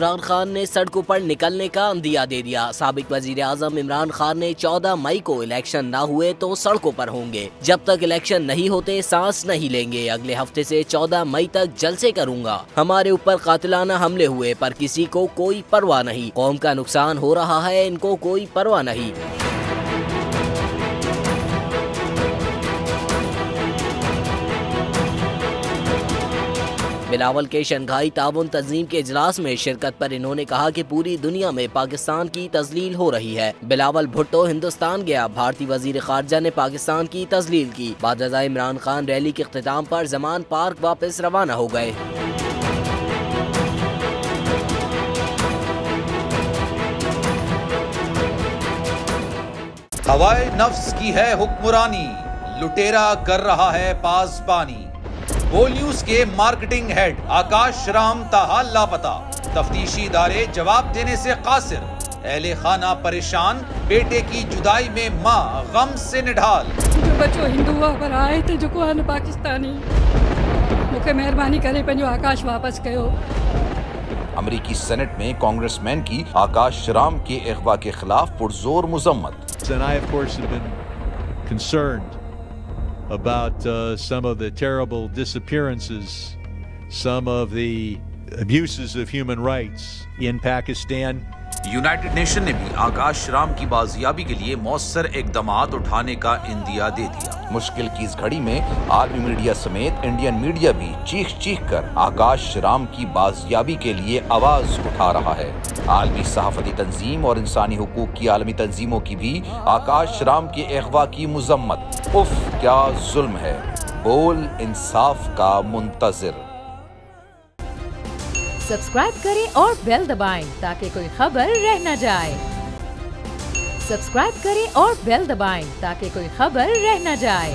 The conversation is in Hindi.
इमरान खान ने सड़कों पर निकलने का अंदिया दे दिया। साबिक वजीर आजम इमरान खान ने 14 मई को इलेक्शन ना हुए तो सड़कों पर होंगे, जब तक इलेक्शन नहीं होते सांस नहीं लेंगे। अगले हफ्ते से 14 मई तक जलसे करूंगा। हमारे ऊपर कातिलाना हमले हुए पर किसी को कोई परवाह नहीं। कौम का नुकसान हो रहा है, इनको कोई परवाह नहीं। बिलावल के शंघाई ताउन तंजीम के इजलास में शिरकत पर इन्होंने कहा कि पूरी दुनिया में पाकिस्तान की तजलील हो रही है। बिलावल भुट्टो हिंदुस्तान गया, भारतीय वजीर खारजा ने पाकिस्तान की तजलील की। बादशाह इमरान खान रैली के इख्तिताम पर जमान पार्क वापस रवाना हो गए। हवाए नफ्स की है हुक्मरानी, लुटेरा कर रहा है पासबानी। बोल न्यूज के मार्केटिंग हेड आकाश राम ताहा लापता, तफ्तीशी इदारे जवाब देने से कासिर। अहले खाना परेशान, बेटे की जुदाई में माँ गम से निढाल। जो बच्चो हिंदू पर आए थे जो को पाकिस्तानी, मुझे मेहरबानी करे पंहिंजो आकाश वापस कयो। अमरीकी सेनेट में कांग्रेसमैन की आकाश राम के अगवा के खिलाफ पुरजोर मुजम्मत। And I, of course, have been concerned about some of the terrible disappearances, some of the abuses of human rights in Pakistan. United nation ने भी आकाश राम की बाजियाबी के लिए मौसर इकदामात उठाने का इंदिया दे दिया। मुश्किल की इस घड़ी में आलमी मीडिया समेत इंडियन मीडिया भी चीख चीख कर आकाश राम की बाजियाबी के लिए आवाज उठा रहा है। आलमी सहाफती तंजीम और इंसानी हुकूक की आलमी तंजीमों की भी आकाश राम के अगवा की मुजम्मत। उफ क्या जुल्म है, बोल इंसाफ का मुंतजिर। सब्सक्राइब करें और बेल दबाएं ताकि कोई खबर रह न जाए। सब्सक्राइब करें और बेल दबाएं ताकि कोई खबर रह न जाए।